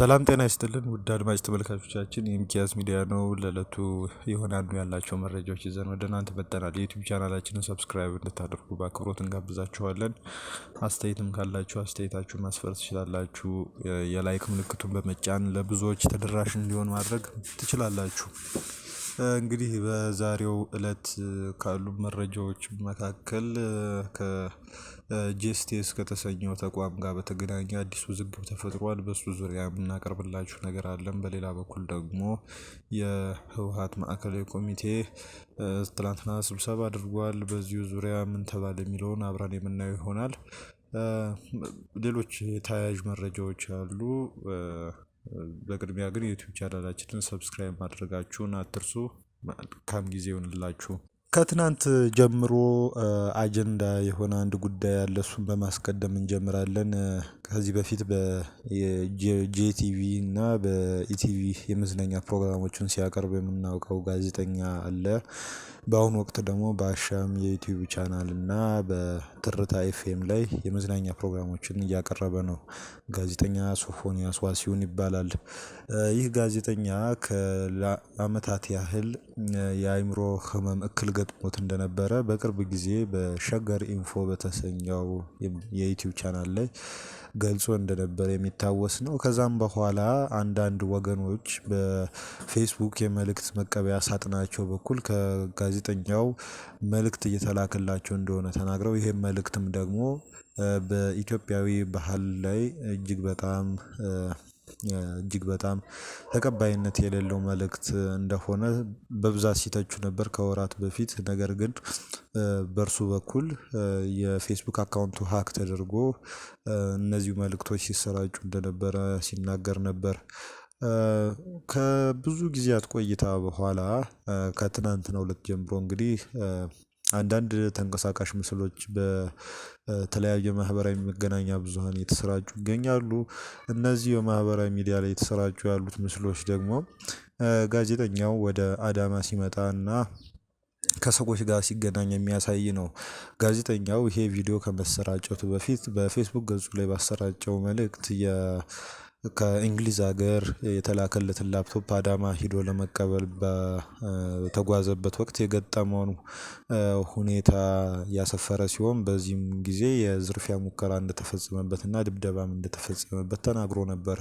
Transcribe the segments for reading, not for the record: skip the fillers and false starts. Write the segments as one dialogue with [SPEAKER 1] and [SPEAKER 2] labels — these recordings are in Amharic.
[SPEAKER 1] ሰላም ጤና ይስጥልን ውድ አድማጭ ተመልካቾቻችን የሚኪያስ ሚዲያ ነው። ለዕለቱ ይሆናሉ ያላቸው መረጃዎች ይዘን ወደ እናንተ መጥተናል። የዩቲዩብ ቻናላችንን ሰብስክራይብ እንድታደርጉ በአክብሮት እንጋብዛችኋለን። አስተያየትም ካላችሁ አስተያየታችሁን ማስፈር ትችላላችሁ። የላይክ ምልክቱን በመጫን ለብዙዎች ተደራሽ እንዲሆን ማድረግ ትችላላችሁ። እንግዲህ በዛሬው እለት ካሉ መረጃዎች መካከል ከጄስቴስ ከተሰኘው ተቋም ጋር በተገናኘ አዲስ ውዝግብ ተፈጥሯል። በሱ ዙሪያ የምናቀርብላችሁ ነገር አለን። በሌላ በኩል ደግሞ የህወሓት ማዕከላዊ ኮሚቴ ትላንትና ስብሰባ አድርጓል። በዚሁ ዙሪያ ምን ተባለ የሚለውን አብረን የምናየው ይሆናል። ሌሎች ተያያዥ መረጃዎች አሉ። በቅድሚያ ግን የዩቲዩብ ቻናላችንን ሰብስክራይብ ማድረጋችሁን አትርሱ። መልካም ጊዜ ይሁንላችሁ። ከትናንት ጀምሮ አጀንዳ የሆነ አንድ ጉዳይ አለ። እሱን በማስቀደም እንጀምራለን። ከዚህ በፊት በጄቲቪ እና በኢቲቪ የመዝናኛ ፕሮግራሞችን ሲያቀርብ የምናውቀው ጋዜጠኛ አለ። በአሁኑ ወቅት ደግሞ በአሻም የዩቲዩብ ቻናል እና በትርታ ኤፍኤም ላይ የመዝናኛ ፕሮግራሞችን እያቀረበ ነው። ጋዜጠኛ ሶፎንያስ ዋሲሁን ይባላል። ይህ ጋዜጠኛ ከአመታት ያህል የአእምሮ ህመም እክል ገጥሞት እንደነበረ በቅርብ ጊዜ በሸገር ኢንፎ በተሰኘው የዩቲዩብ ቻናል ላይ ገልጾ እንደነበረ የሚታወስ ነው። ከዛም በኋላ አንዳንድ ወገኖች በፌስቡክ የመልእክት መቀበያ ሳጥናቸው በኩል ከጋዜጠኛው መልእክት እየተላከላቸው እንደሆነ ተናግረው ይሄም መልእክትም ደግሞ በኢትዮጵያዊ ባህል ላይ እጅግ በጣም ተቀባይነት የሌለው መልእክት እንደሆነ በብዛት ሲተቹ ነበር ከወራት በፊት። ነገር ግን በእርሱ በኩል የፌስቡክ አካውንቱ ሀክ ተደርጎ እነዚሁ መልእክቶች ሲሰራጩ እንደነበረ ሲናገር ነበር። ከብዙ ጊዜያት ቆይታ በኋላ ከትናንትናው እለት ጀምሮ እንግዲህ አንዳንድ ተንቀሳቃሽ ምስሎች በተለያየ ማህበራዊ መገናኛ ብዙሃን የተሰራጩ ይገኛሉ። እነዚህ በማህበራዊ ሚዲያ ላይ የተሰራጩ ያሉት ምስሎች ደግሞ ጋዜጠኛው ወደ አዳማ ሲመጣና ከሰዎች ጋር ሲገናኝ የሚያሳይ ነው። ጋዜጠኛው ይሄ ቪዲዮ ከመሰራጨቱ በፊት በፌስቡክ ገጹ ላይ ባሰራጨው መልእክት ከእንግሊዝ ሀገር የተላከለትን ላፕቶፕ አዳማ ሂዶ ለመቀበል በተጓዘበት ወቅት የገጠመውን ሁኔታ ያሰፈረ ሲሆን በዚህም ጊዜ የዝርፊያ ሙከራ እንደተፈጸመበትና ድብደባም እንደተፈጸመበት ተናግሮ ነበር።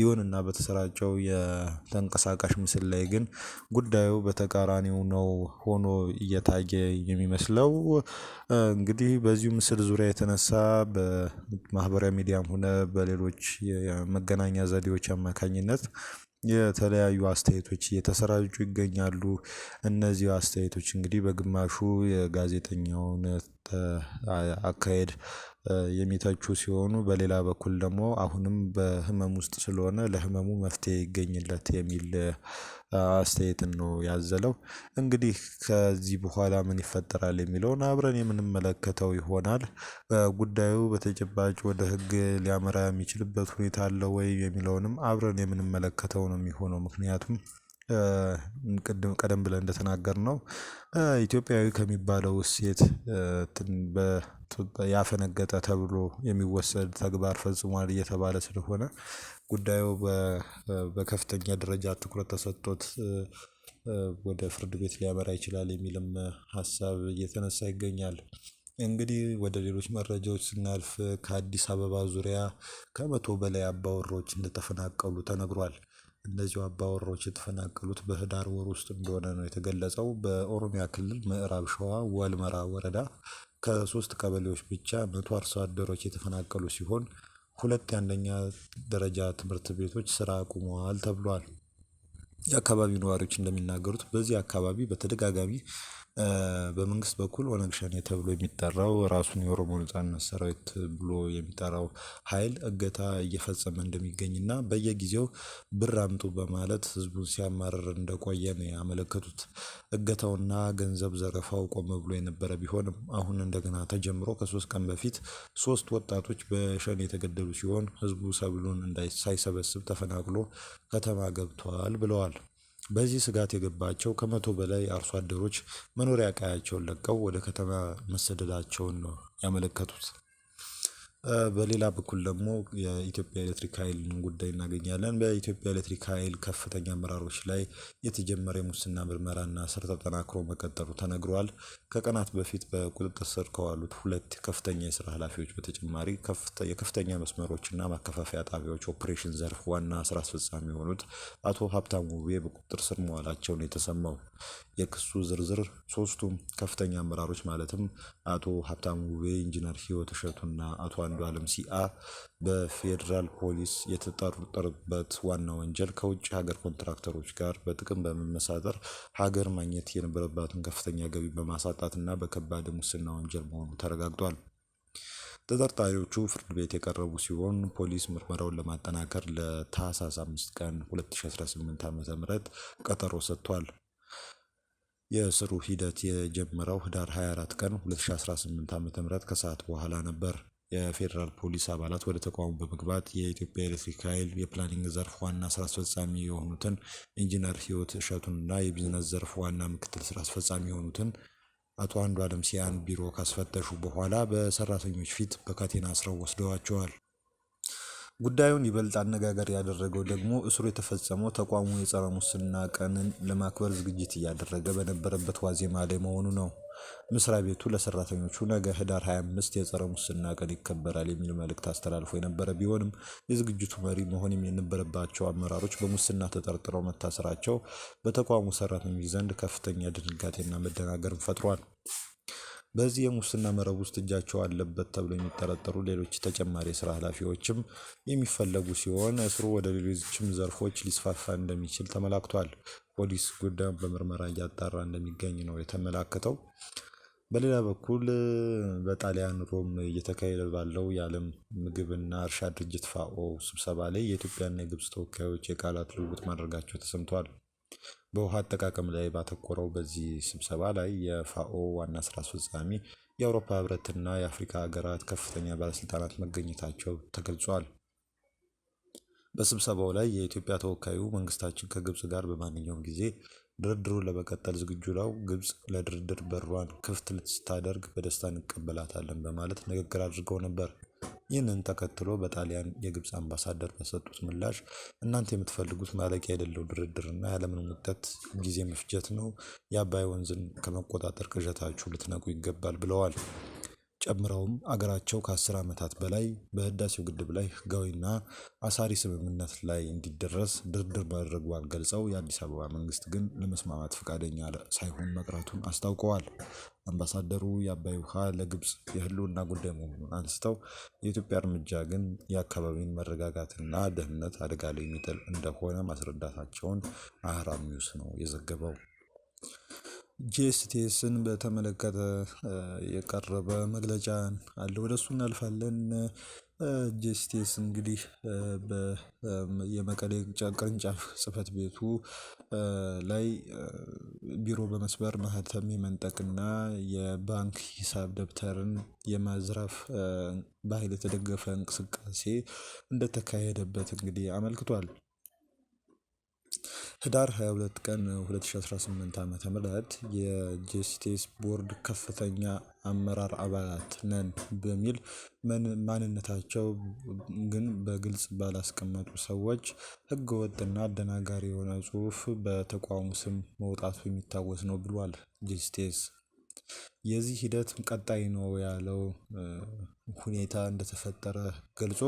[SPEAKER 1] ይሁንና በተሰራጨው የተንቀሳቃሽ ምስል ላይ ግን ጉዳዩ በተቃራኒው ነው ሆኖ እየታየ የሚመስለው። እንግዲህ በዚሁ ምስል ዙሪያ የተነሳ በማህበራዊ ሚዲያም ሆነ በሌሎች የመገናኛ ዘዴዎች አማካኝነት የተለያዩ አስተያየቶች እየተሰራጩ ይገኛሉ። እነዚህ አስተያየቶች እንግዲህ በግማሹ የጋዜጠኛውን አካሄድ የሚተቹ ሲሆኑ፣ በሌላ በኩል ደግሞ አሁንም በህመም ውስጥ ስለሆነ ለህመሙ መፍትሄ ይገኝለት የሚል አስተያየትን ነው ያዘለው። እንግዲህ ከዚህ በኋላ ምን ይፈጠራል የሚለውን አብረን የምንመለከተው ይሆናል። ጉዳዩ በተጨባጭ ወደ ህግ ሊያመራ የሚችልበት ሁኔታ አለ ወይ የሚለውንም አብረን የምንመለከተው ነው የሚሆነው። ምክንያቱም ቀደም ብለን እንደተናገርነው ኢትዮጵያዊ ከሚባለው እሴት ያፈነገጠ ተብሎ የሚወሰድ ተግባር ፈጽሟል እየተባለ ስለሆነ ጉዳዩ በከፍተኛ ደረጃ ትኩረት ተሰጥቶት ወደ ፍርድ ቤት ሊያመራ ይችላል የሚልም ሀሳብ እየተነሳ ይገኛል። እንግዲህ ወደ ሌሎች መረጃዎች ስናልፍ ከአዲስ አበባ ዙሪያ ከመቶ በላይ አባወራዎች እንደተፈናቀሉ ተነግሯል። እነዚሁ አባወራዎች የተፈናቀሉት በህዳር ወር ውስጥ እንደሆነ ነው የተገለጸው። በኦሮሚያ ክልል ምዕራብ ሸዋ ዋልመራ ወረዳ ከ3 ቀበሌዎች ብቻ 100 አርሶ አደሮች የተፈናቀሉ ሲሆን 2 የአንደኛ ደረጃ ትምህርት ቤቶች ስራ አቁመዋል ተብሏል። የአካባቢው ነዋሪዎች እንደሚናገሩት በዚህ አካባቢ በተደጋጋሚ በመንግስት በኩል ኦነግ ሸኔ ተብሎ የሚጠራው ራሱን የኦሮሞ ነጻነት ሰራዊት ብሎ የሚጠራው ኃይል እገታ እየፈጸመ እንደሚገኝና በየጊዜው ብር አምጡ በማለት ህዝቡን ሲያማርር እንደቆየ ነው ያመለከቱት። እገታውና ገንዘብ ዘረፋው ቆም ብሎ የነበረ ቢሆንም አሁን እንደገና ተጀምሮ ከ3 ቀን በፊት 3 ወጣቶች በሸኔ የተገደሉ ሲሆን ህዝቡ ሰብሉን ሳይሰበስብ ተፈናቅሎ ከተማ ገብቷል ብለዋል። በዚህ ስጋት የገባቸው ከ100 በላይ አርሶ አደሮች መኖሪያ ቀያቸውን ለቀው ወደ ከተማ መሰደዳቸውን ነው ያመለከቱት። በሌላ በኩል ደግሞ የኢትዮጵያ ኤሌክትሪክ ኃይልን ጉዳይ እናገኛለን። በኢትዮጵያ ኤሌክትሪክ ኃይል ከፍተኛ አመራሮች ላይ የተጀመረ የሙስና ምርመራና እስር ተጠናክሮ መቀጠሉ ተነግሯል። ከቀናት በፊት በቁጥጥር ስር ከዋሉት ሁለት ከፍተኛ የስራ ኃላፊዎች በተጨማሪ የከፍተኛ መስመሮችና ማከፋፈያ ጣቢያዎች ኦፕሬሽን ዘርፍ ዋና ስራ አስፈጻሚ የሆኑት አቶ ሀብታሙ ውቤ በቁጥጥር ስር መዋላቸውን የተሰማው። የክሱ ዝርዝር ሶስቱም ከፍተኛ አመራሮች ማለትም አቶ ሀብታሙ ውቤ፣ ኢንጂነር ህይወት እሸቱና አቶ አንዱዓለም ሲአ በፌዴራል ፖሊስ የተጠረጠሩበት ዋና ወንጀል ከውጭ ሀገር ኮንትራክተሮች ጋር በጥቅም በመመሳጠር ሀገር ማግኘት የነበረባትን ከፍተኛ ገቢ በማሳጣትና በከባድ ሙስና ወንጀል መሆኑ ተረጋግጧል። ተጠርጣሪዎቹ ፍርድ ቤት የቀረቡ ሲሆን ፖሊስ ምርመራውን ለማጠናከር ለታህሳስ 5 ቀን 2018 ዓ.ም ቀጠሮ ሰጥቷል። የእስሩ ሂደት የጀመረው ህዳር 24 ቀን 2018 ዓ.ም ከሰዓት በኋላ ነበር። የፌዴራል ፖሊስ አባላት ወደ ተቋሙ በመግባት የኢትዮጵያ ኤሌክትሪክ ኃይል የፕላኒንግ ዘርፍ ዋና ስራ አስፈጻሚ የሆኑትን ኢንጂነር ህይወት እሸቱንና የቢዝነስ ዘርፍ ዋና ምክትል ስራ አስፈጻሚ የሆኑትን አቶ አንዱዓለም ሲአን ቢሮ ካስፈተሹ በኋላ በሰራተኞች ፊት በካቴና አስረው ወስደዋቸዋል። ጉዳዩን ይበልጥ አነጋጋሪ ያደረገው ደግሞ እስሩ የተፈጸመው ተቋሙ የጸረ ሙስና ቀንን ለማክበር ዝግጅት እያደረገ በነበረበት ዋዜማ ላይ መሆኑ ነው። መስሪያ ቤቱ ለሰራተኞቹ ነገ ህዳር 25 የጸረ ሙስና ቀን ይከበራል የሚል መልእክት አስተላልፎ የነበረ ቢሆንም የዝግጅቱ መሪ መሆን የነበረባቸው አመራሮች በሙስና ተጠርጥረው መታሰራቸው በተቋሙ ሰራተኞች ዘንድ ከፍተኛ ድንጋጤና መደናገርን ፈጥሯል። በዚህ የሙስና መረብ ውስጥ እጃቸው አለበት ተብሎ የሚጠረጠሩ ሌሎች ተጨማሪ የስራ ኃላፊዎችም የሚፈለጉ ሲሆን እስሩ ወደ ሌሎችም ዘርፎች ሊስፋፋ እንደሚችል ተመላክቷል። ፖሊስ ጉዳዩን በምርመራ እያጣራ እንደሚገኝ ነው የተመላከተው። በሌላ በኩል በጣሊያን ሮም እየተካሄደ ባለው የዓለም ምግብና እርሻ ድርጅት ፋኦ ስብሰባ ላይ የኢትዮጵያና የግብጽ ተወካዮች የቃላት ልውውጥ ማድረጋቸው ተሰምቷል። በውሃ አጠቃቀም ላይ ባተኮረው በዚህ ስብሰባ ላይ የፋኦ ዋና ስራ አስፈጻሚ፣ የአውሮፓ ህብረትና የአፍሪካ ሀገራት ከፍተኛ ባለስልጣናት መገኘታቸው ተገልጿል። በስብሰባው ላይ የኢትዮጵያ ተወካዩ መንግስታችን ከግብጽ ጋር በማንኛውም ጊዜ ድርድሩን ለመቀጠል ዝግጁ ነው፣ ግብጽ ለድርድር በሯን ክፍት ስታደርግ በደስታ እንቀበላታለን በማለት ንግግር አድርገው ነበር። ይህንን ተከትሎ በጣሊያን የግብጽ አምባሳደር በሰጡት ምላሽ እናንተ የምትፈልጉት ማለቂያ የሌለው ድርድርና ያለምንም ውጤት ጊዜ መፍጀት ነው፣ የአባይ ወንዝን ከመቆጣጠር ቅዠታችሁ ልትነቁ ይገባል ብለዋል። ጨምረውም አገራቸው ከ10 ዓመታት በላይ በህዳሴው ግድብ ላይ ህጋዊና አሳሪ ስምምነት ላይ እንዲደረስ ድርድር ማድረጓን ገልጸው የአዲስ አበባ መንግስት ግን ለመስማማት ፈቃደኛ ሳይሆን መቅረቱን አስታውቀዋል። አምባሳደሩ የአባይ ውሃ ለግብጽ የህልውና ጉዳይ መሆኑን አንስተው የኢትዮጵያ እርምጃ ግን የአካባቢውን መረጋጋትና ደህንነት አደጋ ላይ የሚጥል እንደሆነ ማስረዳታቸውን አህራም ኒውስ ነው የዘገበው። ጂኤስቲኤስን በተመለከተ የቀረበ መግለጫ አለ፣ ወደሱ እናልፋለን። ጂኤስቲኤስ እንግዲህ የመቀሌ ቅርንጫፍ ጽህፈት ቤቱ ላይ ቢሮ በመስበር ማህተም የመንጠቅና የባንክ ሂሳብ ደብተርን የማዝረፍ በኃይል የተደገፈ እንቅስቃሴ እንደተካሄደበት እንግዲህ አመልክቷል። ህዳር 22 ቀን 2018 ዓ.ም የጂኤስቲኤስ ቦርድ ከፍተኛ አመራር አባላት ነን በሚል ማንነታቸው ግን በግልጽ ባላስቀመጡ ሰዎች ህገወጥና አደናጋሪ የሆነ ጽሁፍ በተቋሙ ስም መውጣቱ የሚታወስ ነው ብሏል። ጂኤስቲኤስ የዚህ ሂደት ቀጣይ ነው ያለው ሁኔታ እንደተፈጠረ ገልጾ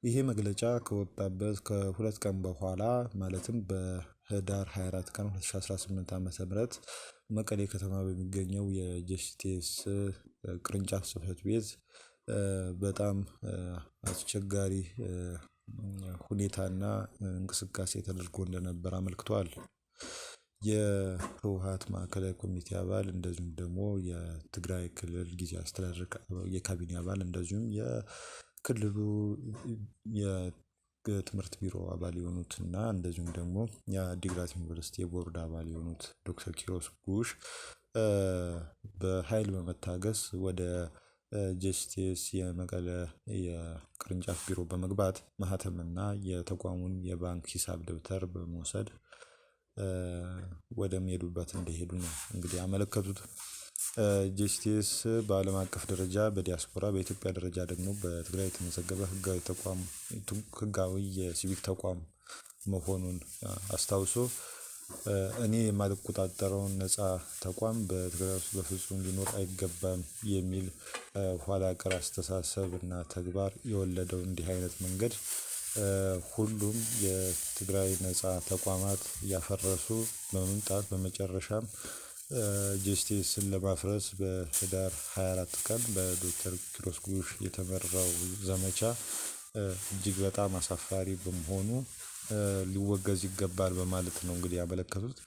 [SPEAKER 1] ይሄ መግለጫ ከወጣበት ከሁለት ቀን በኋላ ማለትም በህዳር 24 ቀን 2018 ዓ.ም መቀሌ ከተማ በሚገኘው የጂኤስቲኤስ ቅርንጫፍ ጽህፈት ቤት በጣም አስቸጋሪ ሁኔታና እንቅስቃሴ ተደርጎ እንደነበር አመልክቷል። የህወሓት ማዕከላዊ ኮሚቴ አባል እንደዚሁም ደግሞ የትግራይ ክልል ጊዜያዊ አስተዳደር የካቢኔ አባል እንደዚሁም የክልሉ የትምህርት ቢሮ አባል የሆኑት እና እንደዚሁም ደግሞ የአዲግራት ዩኒቨርሲቲ የቦርድ አባል የሆኑት ዶክተር ኪሮስ ጉሽ በኃይል በመታገስ ወደ ጂኤስቲኤስ የመቀለ የቅርንጫፍ ቢሮ በመግባት ማህተምና የተቋሙን የባንክ ሂሳብ ደብተር በመውሰድ ወደሚሄዱበት እንደሄዱ ነው እንግዲህ ያመለከቱት። ጂኤስቲኤስ በአለም አቀፍ ደረጃ በዲያስፖራ በኢትዮጵያ ደረጃ ደግሞ በትግራይ የተመዘገበ ህጋዊ የሲቪክ ተቋም መሆኑን አስታውሶ እኔ የማልቆጣጠረውን ነፃ ተቋም በትግራይ ውስጥ በፍጹም ሊኖር አይገባም የሚል ኋላ ቀር አስተሳሰብ እና ተግባር የወለደው እንዲህ አይነት መንገድ ሁሉም የትግራይ ነፃ ተቋማት እያፈረሱ በመምጣት በመጨረሻም ጂኤስቲኤስን ለማፍረስ በህዳር 24 ቀን በዶክተር ኪሮስ ጉሽ የተመራው ዘመቻ እጅግ በጣም አሳፋሪ በመሆኑ ሊወገዝ ይገባል በማለት ነው እንግዲህ ያመለከቱት።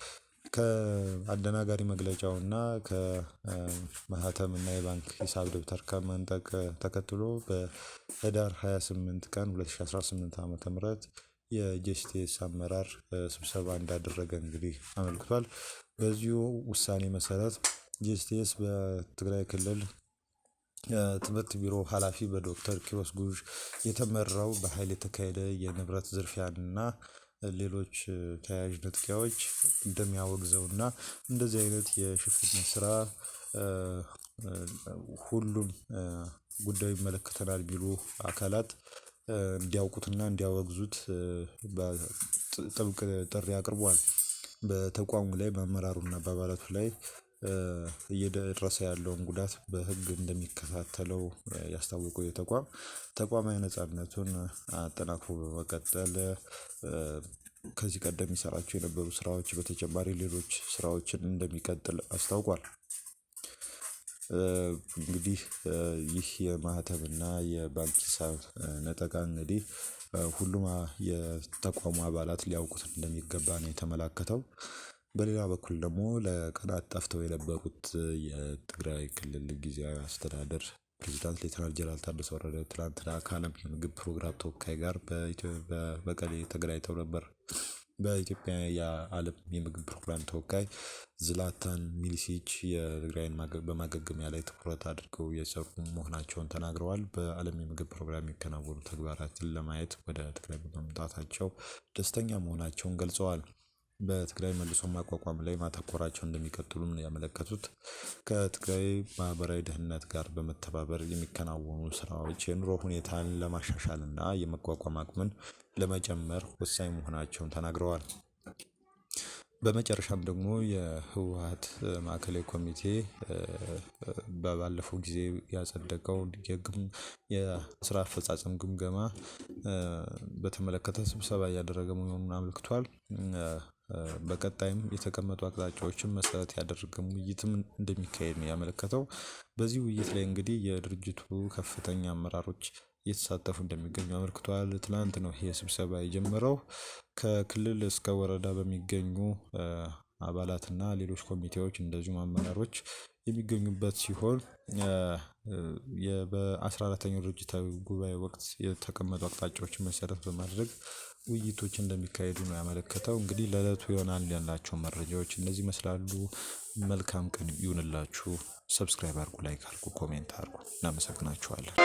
[SPEAKER 1] ከአደናጋሪ መግለጫውና ከማህተም እና የባንክ ሂሳብ ደብተር ከመንጠቅ ተከትሎ በህዳር 28 ቀን 2018 ዓ.ም የጂኤስቲኤስ አመራር ስብሰባ እንዳደረገ እንግዲህ አመልክቷል። በዚሁ ውሳኔ መሰረት ጂኤስቲኤስ በትግራይ ክልል ትምህርት ቢሮ ኃላፊ በዶክተር ኪሮስ ጉሽ የተመራው በኃይል የተካሄደ የንብረት ዝርፊያንና ሌሎች ተያያዥ ንጥቂያዎች እንደሚያወግዘውና እንደዚህ አይነት የሽፍትነት ስራ ሁሉም ጉዳዩ ይመለከተናል ቢሉ አካላት እንዲያውቁትና እንዲያወግዙት ጥብቅ ጥሪ አቅርቧል። በተቋሙ ላይ በአመራሩና በአባላቱ ላይ እየደረሰ ያለውን ጉዳት በህግ እንደሚከታተለው ያስታወቀው ተቋማዊ ነጻነቱን አጠናክሮ በመቀጠል ከዚህ ቀደም ይሰራቸው የነበሩ ስራዎች በተጨማሪ ሌሎች ስራዎችን እንደሚቀጥል አስታውቋል። እንግዲህ ይህ የማህተምና የባንክ ሂሳብ ነጠቃ እንግዲህ ሁሉም የተቋሙ አባላት ሊያውቁት እንደሚገባ ነው የተመላከተው። በሌላ በኩል ደግሞ ለቀናት ጠፍተው የነበሩት የትግራይ ክልል ጊዜያዊ አስተዳደር ፕሬዝዳንት ሌተናል ጄኔራል ታደሰ ወረደ ትላንትና ከዓለም የምግብ ፕሮግራም ተወካይ ጋር በመቀሌ ተገናኝተው ነበር። በኢትዮጵያ የዓለም የምግብ ፕሮግራም ተወካይ ዝላታን ሚሊሲች የትግራይን በማገገሚያ ላይ ትኩረት አድርገው የሰሩ መሆናቸውን ተናግረዋል። በዓለም የምግብ ፕሮግራም የሚከናወኑ ተግባራትን ለማየት ወደ ትግራይ በመምጣታቸው ደስተኛ መሆናቸውን ገልጸዋል። በትግራይ መልሶ ማቋቋም ላይ ማተኮራቸው እንደሚቀጥሉም ነው ያመለከቱት። ከትግራይ ማህበራዊ ደህንነት ጋር በመተባበር የሚከናወኑ ስራዎች የኑሮ ሁኔታን ለማሻሻል እና የመቋቋም አቅምን ለመጨመር ወሳኝ መሆናቸውን ተናግረዋል። በመጨረሻም ደግሞ የህወሓት ማዕከላዊ ኮሚቴ ባለፈው ጊዜ ያጸደቀው የስራ አፈጻጸም ግምገማ በተመለከተ ስብሰባ እያደረገ መሆኑን አመልክቷል። በቀጣይም የተቀመጡ አቅጣጫዎችን መሰረት ያደረገ ውይይትም እንደሚካሄድ ነው ያመለከተው። በዚህ ውይይት ላይ እንግዲህ የድርጅቱ ከፍተኛ አመራሮች እየተሳተፉ እንደሚገኙ አመልክቷል። ትላንት ነው ይሄ ስብሰባ የጀመረው። ከክልል እስከ ወረዳ በሚገኙ አባላትና ሌሎች ኮሚቴዎች እንደዚሁም አመራሮች የሚገኙበት ሲሆን በ14ኛው ድርጅታዊ ጉባኤ ወቅት የተቀመጡ አቅጣጫዎችን መሰረት በማድረግ ውይይቶች እንደሚካሄዱ ነው ያመለከተው። እንግዲህ ለዕለቱ ይሆናል ያልናቸው መረጃዎች እነዚህ ይመስላሉ። መልካም ቀን ይሁንላችሁ። ሰብስክራይብ አድርጉ፣ ላይክ አድርጉ፣ ኮሜንት አድርጉ። እናመሰግናችኋለን።